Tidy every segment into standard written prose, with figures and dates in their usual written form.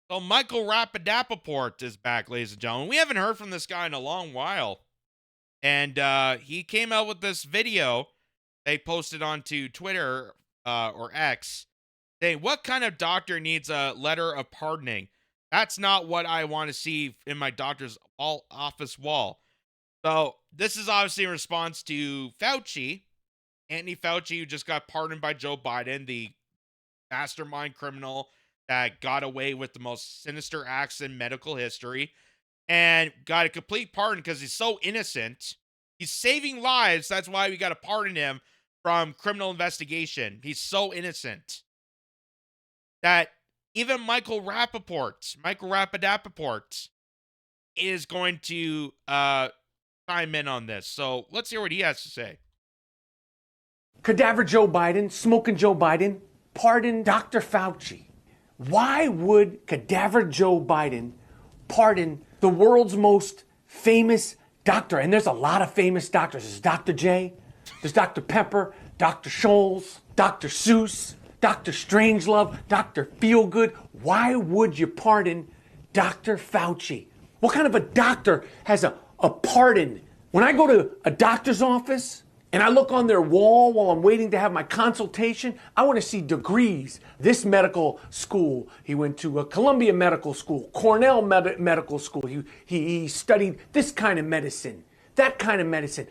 So Michael Rapaport is back, ladies and gentlemen. We haven't heard from this guy in a long while. And he came out with this video they posted onto Twitter or X saying, "What kind of doctor needs a letter of pardoning? That's not what I want to see in my doctor's office wall." So this is obviously in response to Fauci, Anthony Fauci, who just got pardoned by Joe Biden, the mastermind criminal that got away with the most sinister acts in medical history and got a complete pardon because he's so innocent. He's saving lives. That's why we got to pardon him from criminal investigation. He's so innocent that even Michael Rapaport, is going to chime in on this. So let's hear what he has to say. Cadaver Joe Biden, smoking Joe Biden, pardon Dr. Fauci. Why would Cadaver Joe Biden pardon the world's most famous doctor? And there's a lot of famous doctors. There's Dr. J, there's Dr. Pepper, Dr. Scholes, Dr. Seuss, Dr. Strangelove, Dr. Feelgood. Why would you pardon Dr. Fauci? What kind of a doctor has a pardon? When I go to a doctor's office and I look on their wall while I'm waiting to have my consultation, I want to see degrees. This medical school, he went to a Columbia Medical School, Cornell Medical School. He studied this kind of medicine, that kind of medicine.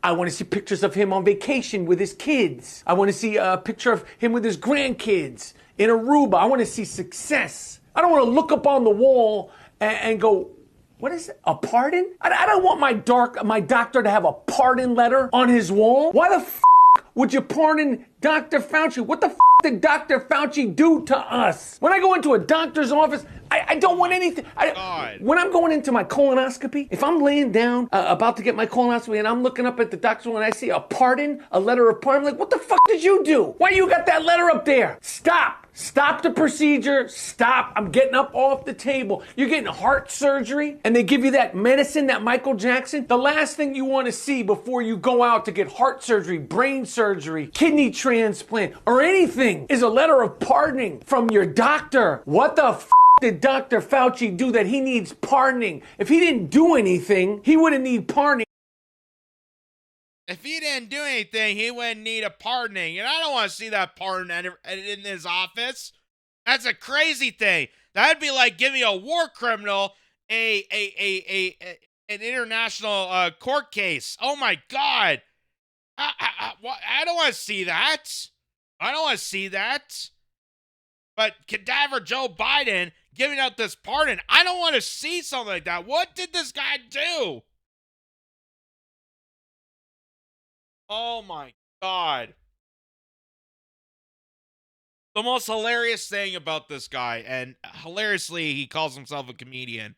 I want to see pictures of him on vacation with his kids. I want to see a picture of him with his grandkids in Aruba. I want to see success. I don't want to look up on the wall and go, what is it? A pardon? I don't want my doctor to have a pardon letter on his wall. Why the f*** would you pardon Dr. Fauci? What the f*** did Dr. Fauci do to us? When I go into a doctor's office, I don't want anything. When I'm going into my colonoscopy, if I'm laying down about to get my colonoscopy and I'm looking up at the doctor and I see a pardon, a letter of pardon, I'm like, what the fuck did you do? Why you got that letter up there? Stop. Stop the procedure. Stop. I'm getting up off the table. You're getting heart surgery and they give you that medicine, that Michael Jackson. The last thing you want to see before you go out to get heart surgery, brain surgery, kidney transplant, or anything is a letter of pardoning from your doctor. What the f*** did Dr. Fauci do that he needs pardoning? If he didn't do anything, he wouldn't need pardoning. If he didn't do anything, he wouldn't need a pardoning. And I don't want to see that pardon in his office. That's a crazy thing. That'd be like giving a war criminal an international court case. Oh my God. I don't want to see that. I don't want to see that. But Cadaver Joe Biden giving out this pardon, I don't want to see something like that. What did this guy do? Oh my God. The most hilarious thing about this guy, and hilariously, he calls himself a comedian.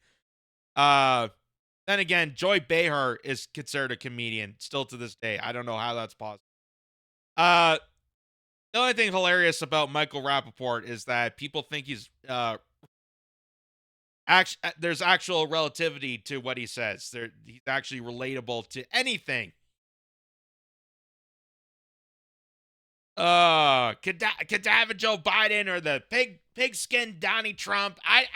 Then again, Joy Behar is considered a comedian still to this day. I don't know how that's possible. The only thing hilarious about Michael Rapaport is that people think he's there's actual relativity to what he says. He's actually relatable to anything. Cadaver Joe Biden or the pigskin Donnie Trump. I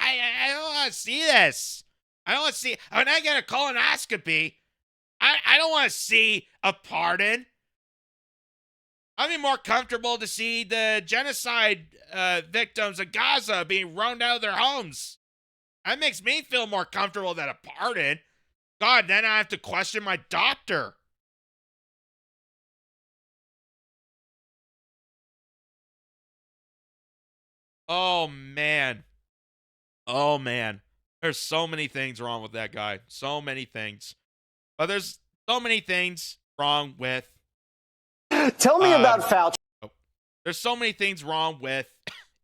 don't want to see this. I don't want to see. When I get a colonoscopy, I don't want to see a pardon. I'd be more comfortable to see the genocide victims of Gaza being run out of their homes. That makes me feel more comfortable than a pardon. God, then I have to question my doctor. Oh, man. Oh, man. There's so many things wrong with that guy. So many things. But there's so many things wrong with... Tell me about Fauci. There's so many things wrong with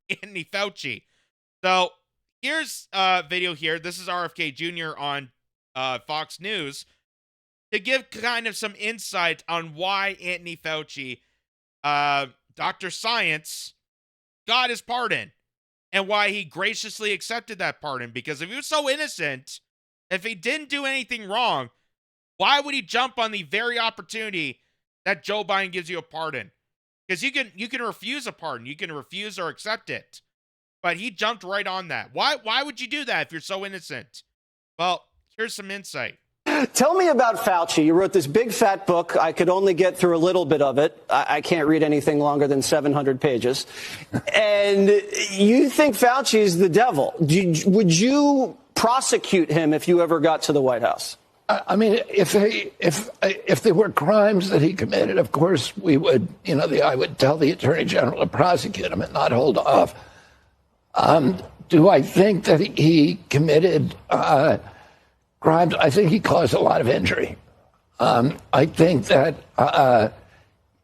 Anthony Fauci. So here's a video here. This is RFK Jr. on Fox News to give kind of some insight on why Anthony Fauci, Dr. Science, got his pardon and why he graciously accepted that pardon. Because if he was so innocent, if he didn't do anything wrong, why would he jump on the very opportunity that Joe Biden gives you a pardon? Because you can refuse a pardon. You can refuse or accept it. but he jumped right on that. Why would you do that if you're so innocent? Well, here's some insight. Tell me about Fauci. You wrote this big fat book. I could only get through a little bit of it. I can't read anything longer than 700 pages. And you think Fauci is the devil. Would you prosecute him if you ever got to the White House? I mean, if there were crimes that he committed, of course we would, I would tell the Attorney General to prosecute him and not hold off. Do I think that he committed crimes? I think he caused a lot of injury. I think that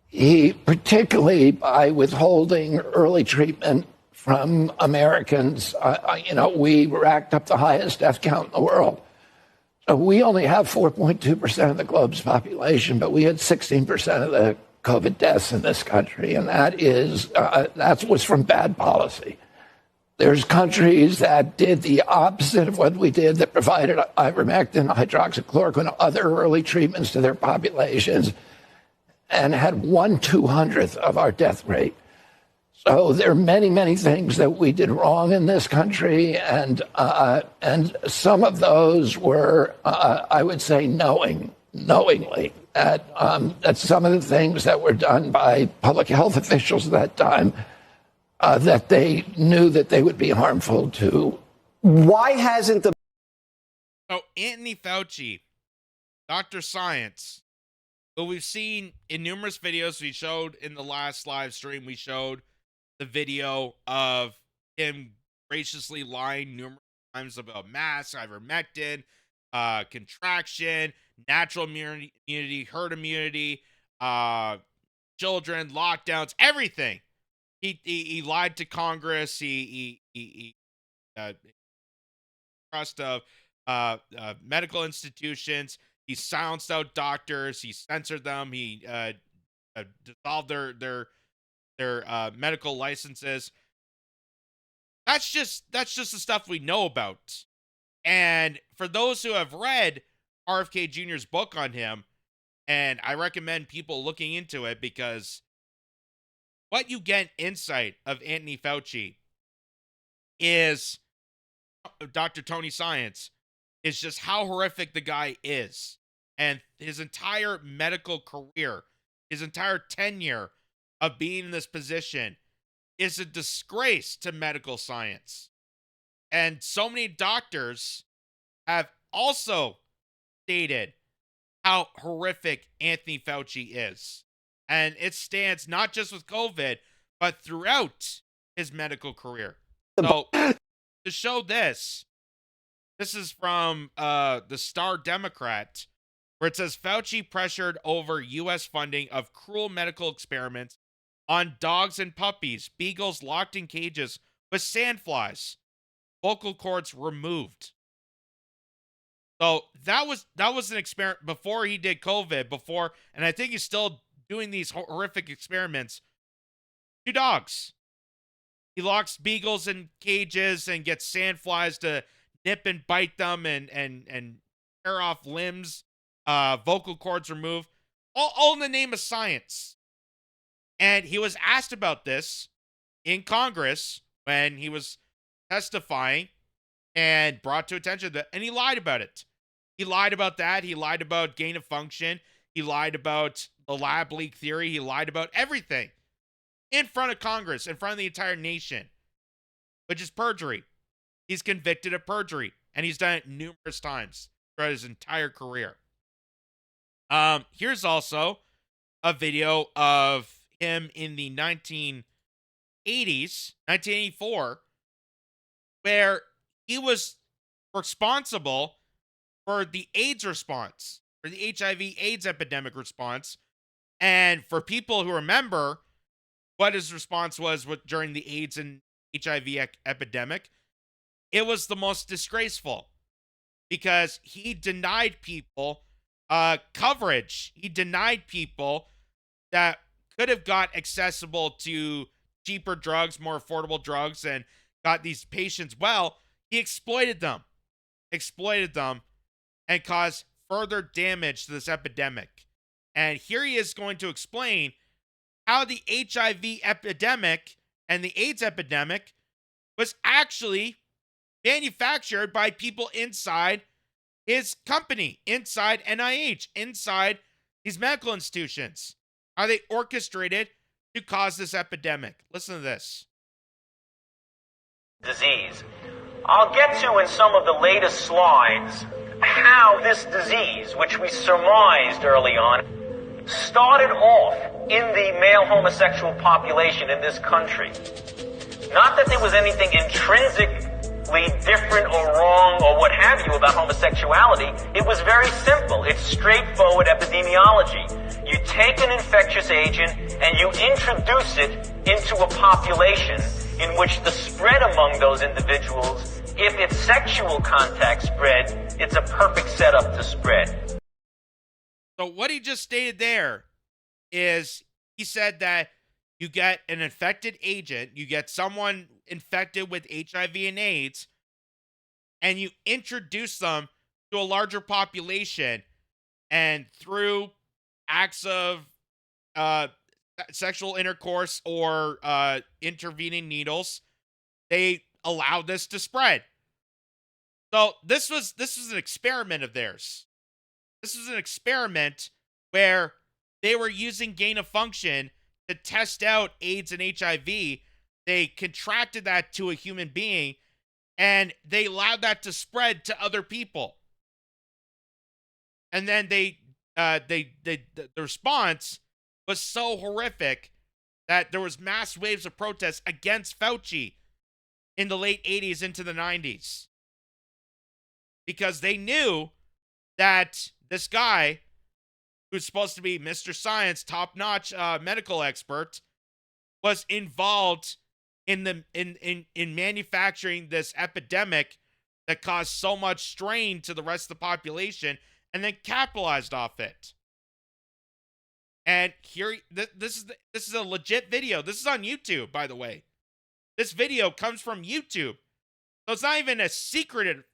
he, particularly by withholding early treatment from Americans, we racked up the highest death count in the world. So we only have 4.2% of the globe's population, but we had 16% of the COVID deaths in this country, and that was from bad policy. There's countries that did the opposite of what we did, that provided ivermectin, hydroxychloroquine, other early treatments to their populations, and had 1/200th of our death rate. So there are many, many things that we did wrong in this country, and some of those were, I would say, knowingly. That some of the things that were done by public health officials at that time, that they knew that they would be harmful to. Why hasn't the... So Anthony Fauci, Dr. Science, who we've seen in numerous videos, we showed in the last live stream, we showed the video of him graciously lying numerous times about masks, ivermectin, contraction, natural immunity, herd immunity, children, lockdowns, everything. He lied to Congress. He trust of medical institutions. He silenced out doctors. He censored them. He dissolved their medical licenses. That's just the stuff we know about. And for those who have read RFK Jr.'s book on him, and I recommend people looking into it, because what you get insight of Anthony Fauci is Dr. Tony Science, is just how horrific the guy is. And his entire medical career, his entire tenure of being in this position is a disgrace to medical science. And so many doctors have also stated how horrific Anthony Fauci is. And it stands not just with COVID, but throughout his medical career. So to show this is from the Star Democrat, where it says Fauci pressured over U.S. funding of cruel medical experiments on dogs and puppies, beagles locked in cages with sandflies, vocal cords removed. So that was an experiment before he did COVID, and I think he's still doing these horrific experiments. 2 dogs. He locks beagles in cages and gets sandflies to nip and bite them and tear off limbs, vocal cords removed, all in the name of science. And he was asked about this in Congress when he was testifying and brought to attention that, and he lied about it. He lied about that. He lied about gain of function. He lied about the lab leak theory. He lied about everything in front of Congress, in front of the entire nation, which is perjury. He's convicted of perjury, and he's done it numerous times throughout his entire career. Here's also a video of him in the 1980s, 1984, where he was responsible for the AIDS response, for the HIV/AIDS epidemic response. And for people who remember what his response was during the AIDS and HIV epidemic, it was the most disgraceful, because he denied people coverage. He denied people that could have got accessible to cheaper drugs, more affordable drugs, and got these patients well. He exploited them, and caused further damage to this epidemic. And here he is going to explain how the HIV epidemic and the AIDS epidemic was actually manufactured by people inside his company, inside NIH, inside these medical institutions. Are they orchestrated to cause this epidemic? Listen to this. Disease. I'll get to in some of the latest slides how this disease, which we surmised early on, started off in the male homosexual population in this country. Not that there was anything intrinsically different or wrong or what have you about homosexuality. It was very simple. It's straightforward epidemiology. You take an infectious agent and you introduce it into a population in which the spread among those individuals, if it's sexual contact spread, it's a perfect setup to spread. So what he just stated there is he said that you get an infected agent, you get someone infected with HIV and AIDS, and you introduce them to a larger population, and through acts of sexual intercourse or intervening needles, they allow this to spread. So this was an experiment of theirs. This was an experiment where they were using gain of function to test out AIDS and HIV. They contracted that to a human being, and they allowed that to spread to other people. And then the response was so horrific that there was mass waves of protests against Fauci in the late 80s into the 90s. Because they knew that this guy, who's supposed to be Mr. Science, top-notch medical expert, was involved in manufacturing this epidemic that caused so much strain to the rest of the population, and then capitalized off it. And here, this is a legit video. This is on YouTube, by the way. This video comes from YouTube, so it's not even a secret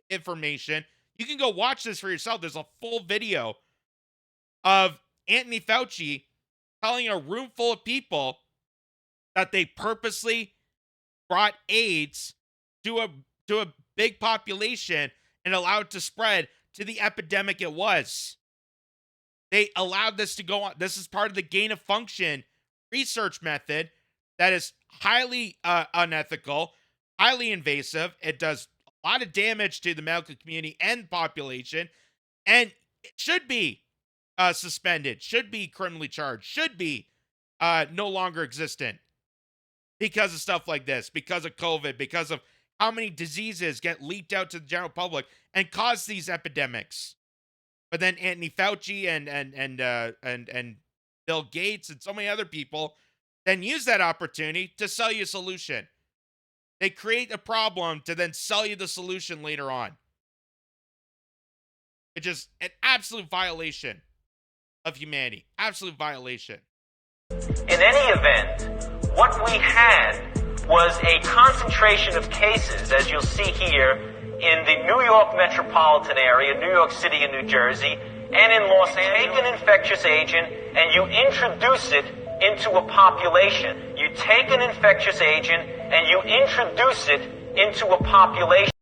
information. You can go watch this for yourself. There's a full video of Anthony Fauci telling a room full of people that they purposely brought AIDS to a big population and allowed it to spread to the epidemic it was. They allowed this to go on. This is part of the gain of function research method that is highly unethical, highly invasive. It does a lot of damage to the medical community and population, and it should be suspended, should be criminally charged, should be no longer existent because of stuff like this, because of COVID, because of how many diseases get leaked out to the general public and cause these epidemics. But then Anthony Fauci and Bill Gates and so many other people then use that opportunity to sell you a solution. They create a problem to then sell you the solution later on. It's just an absolute violation of humanity. Absolute violation. In any event, what we had was a concentration of cases, as you'll see here, in the New York metropolitan area, New York City and New Jersey, and in Los Angeles. You take an infectious agent and you introduce it into a population. You take an infectious agent and you introduce it into a population.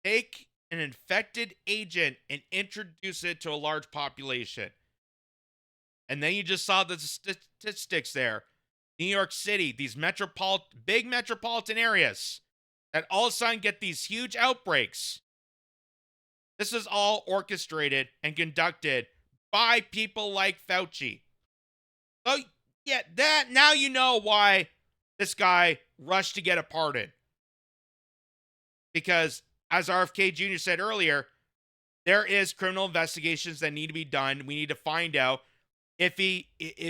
Take an infected agent and introduce it to a large population. And then you just saw the statistics there. New York City, these big metropolitan areas that all of a sudden get these huge outbreaks. This is all orchestrated and conducted by people like Fauci. So, yeah, now you know why this guy rushed to get a pardon. Because, as RFK Jr. said earlier, there is criminal investigations that need to be done. We need to find out if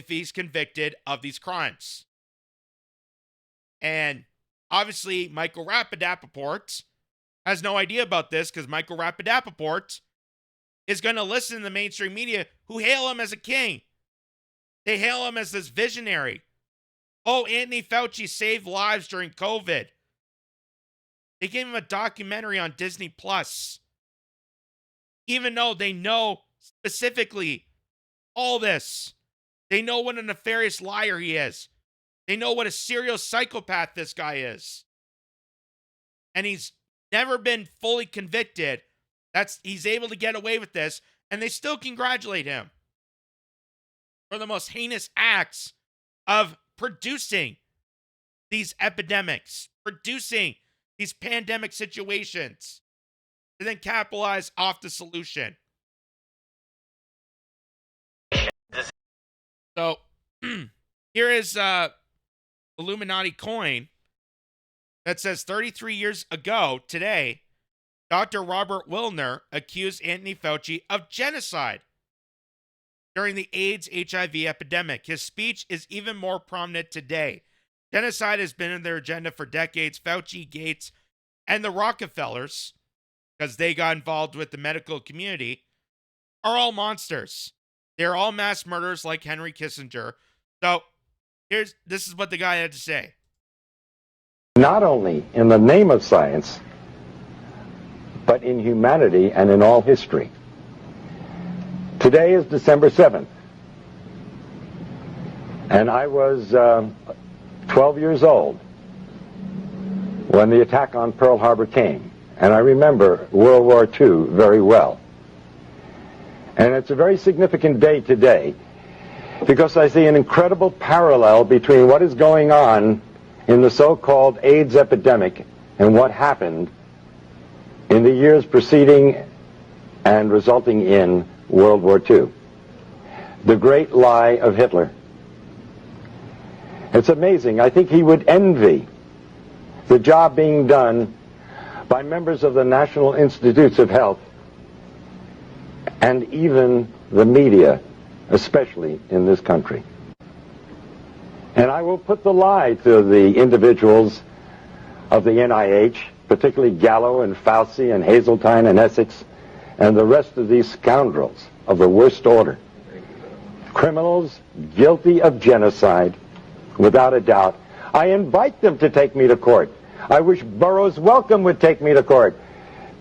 he's convicted of these crimes. And obviously, Michael Rapaport has no idea about this because Michael Rapaport is going to listen to the mainstream media who hail him as a king. They hail him as this visionary. Oh, Anthony Fauci saved lives during COVID. They gave him a documentary on Disney Plus. Even though they know specifically all this. They know what a nefarious liar he is. They know what a serial psychopath this guy is. And he's never been fully convicted. He's able to get away with this, and they still congratulate him for the most heinous acts of producing these epidemics, producing these pandemic situations, and then capitalize off the solution. So here is Illuminati coin that says 33 years ago today, Dr. Robert Wilner accused Anthony Fauci of genocide during the AIDS HIV epidemic. His speech is even more prominent today. Genocide has been in their agenda for decades. Fauci, Gates, and the Rockefellers, because they got involved with the medical community, are all monsters. They're all mass murderers like Henry Kissinger. So this is what the guy had to say. Not only in the name of science, but in humanity and in all history. Today is December 7th, and I was 12 years old when the attack on Pearl Harbor came, and I remember World War II very well. And it's a very significant day today because I see an incredible parallel between what is going on in the so-called AIDS epidemic and what happened in the years preceding and resulting in World War II. The great lie of Hitler. It's amazing. I think he would envy the job being done by members of the National Institutes of Health and even the media, especially in this country. And I will put the lie to the individuals of the NIH, particularly Gallo and Fauci and Hazeltine and Essex, and the rest of these scoundrels of the worst order. Criminals guilty of genocide, without a doubt. I invite them to take me to court. I wish Burroughs Wellcome would take me to court,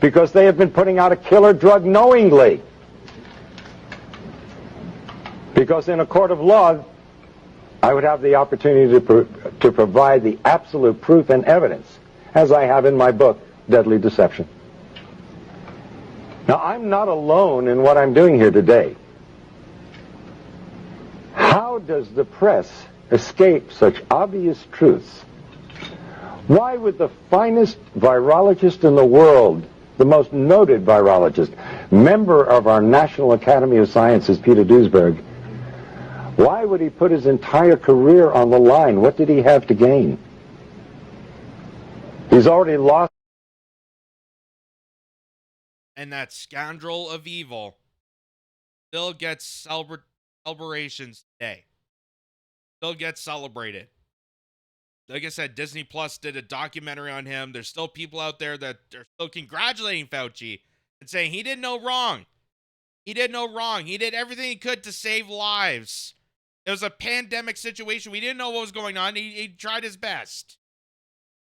because they have been putting out a killer drug knowingly. Because in a court of law, I would have the opportunity to provide the absolute proof and evidence, as I have in my book, Deadly Deception. Now, I'm not alone in what I'm doing here today. How does the press escape such obvious truths? Why would the finest virologist in the world, the most noted virologist, member of our National Academy of Sciences, Peter Duesberg, why would he put his entire career on the line? What did he have to gain? He's already lost. And that scoundrel of evil still gets celebrations today. Still gets celebrated. Like I said, Disney Plus did a documentary on him. There's still people out there that are still congratulating Fauci and saying he did no wrong. He did no wrong. He did everything he could to save lives. It was a pandemic situation. We didn't know what was going on. He tried his best.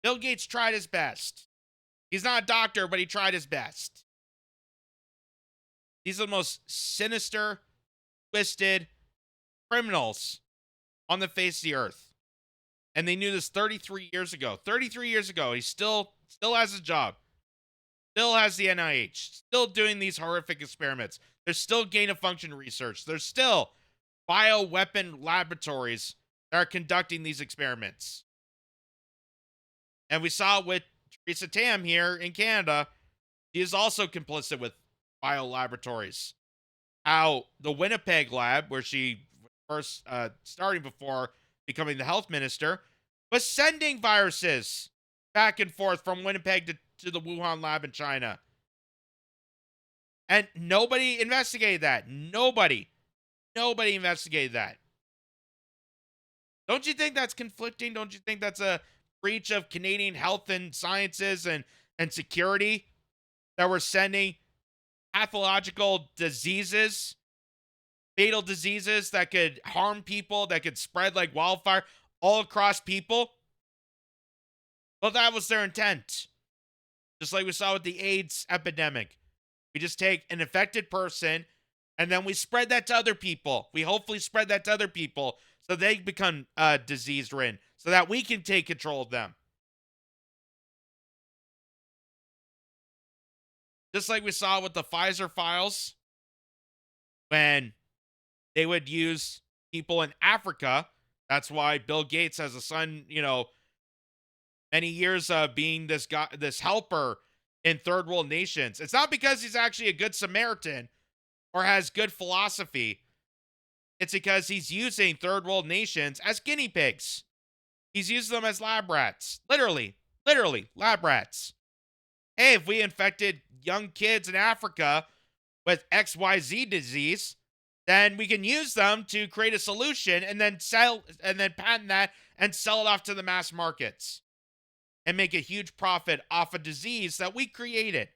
Bill Gates tried his best. He's not a doctor, but he tried his best. These are the most sinister, twisted criminals on the face of the earth. And they knew this 33 years ago. 33 years ago, he still has his job. Still has the NIH. Still doing these horrific experiments. There's still gain-of-function research. There's still bioweapon laboratories that are conducting these experiments. And we saw with Theresa Tam here in Canada, she is also complicit with biolaboratories. How the Winnipeg lab, where she first starting before becoming the health minister, was sending viruses back and forth from Winnipeg to the Wuhan lab in China. And nobody investigated that. Nobody investigated that. Don't you think that's conflicting? Don't you think that's a breach of Canadian health and sciences and security, that we're sending pathological diseases, fatal diseases that could harm people, that could spread like wildfire all across people? Well, that was their intent. Just like we saw with the AIDS epidemic. We just take an infected person and then we spread that to other people. We hopefully spread that to other people so they become disease ridden, so that we can take control of them. Just like we saw with the Pfizer files, when they would use people in Africa. That's why Bill Gates has a son, many years being this guy, this helper in third world nations. It's not because he's actually a good Samaritan or has good philosophy. It's because he's using third world nations as guinea pigs. He's using them as lab rats. Literally lab rats. Hey, if we infected young kids in Africa with XYZ disease, then we can use them to create a solution and then patent that and sell it off to the mass markets and make a huge profit off a disease that we created.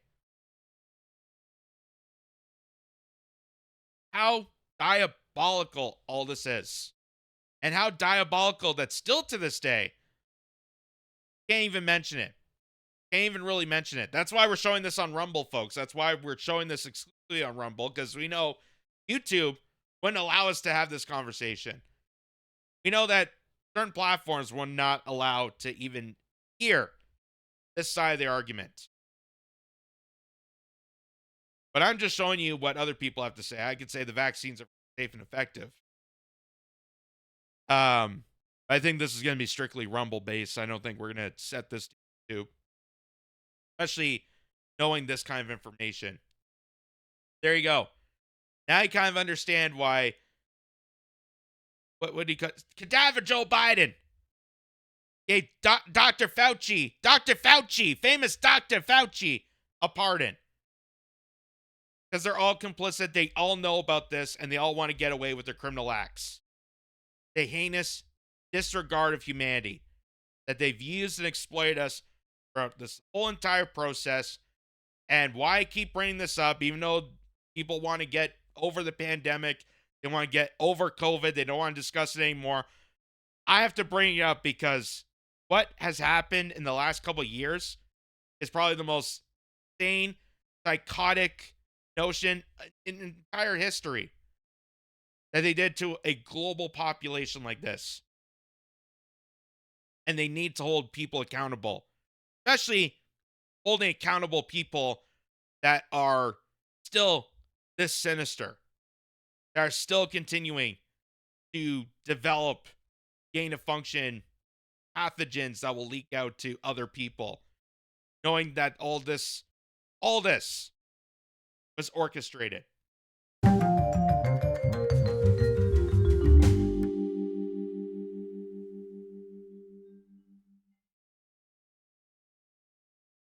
How diabolical all this is. And how diabolical that still to this day, can't even mention it. Can't even really mention it. That's why we're showing this on Rumble, folks. That's why we're showing this exclusively on Rumble, because we know YouTube wouldn't allow us to have this conversation. We know that certain platforms will not allow to even hear this side of the argument. But I'm just showing you what other people have to say. I could say the vaccines are safe and effective. I think this is going to be strictly Rumble based. I don't think we're going to set this to YouTube, especially knowing this kind of information. There you go. Now you kind of understand why. What would he call Cadaver Joe Biden? Gave Dr. Fauci, famous Dr. Fauci, a pardon. Because they're all complicit. They all know about this, and they all want to get away with their criminal acts. The heinous disregard of humanity that they've used and exploited us throughout this whole entire process. And why I keep bringing this up, even though people want to get over the pandemic, they want to get over COVID, they don't want to discuss it anymore. I have to bring it up because what has happened in the last couple of years is probably the most insane, psychotic notion in entire history that they did to a global population like this. And they need to hold people accountable, especially holding accountable people that are still this sinister, that are still continuing to develop gain of function pathogens that will leak out to other people, knowing that all this was orchestrated.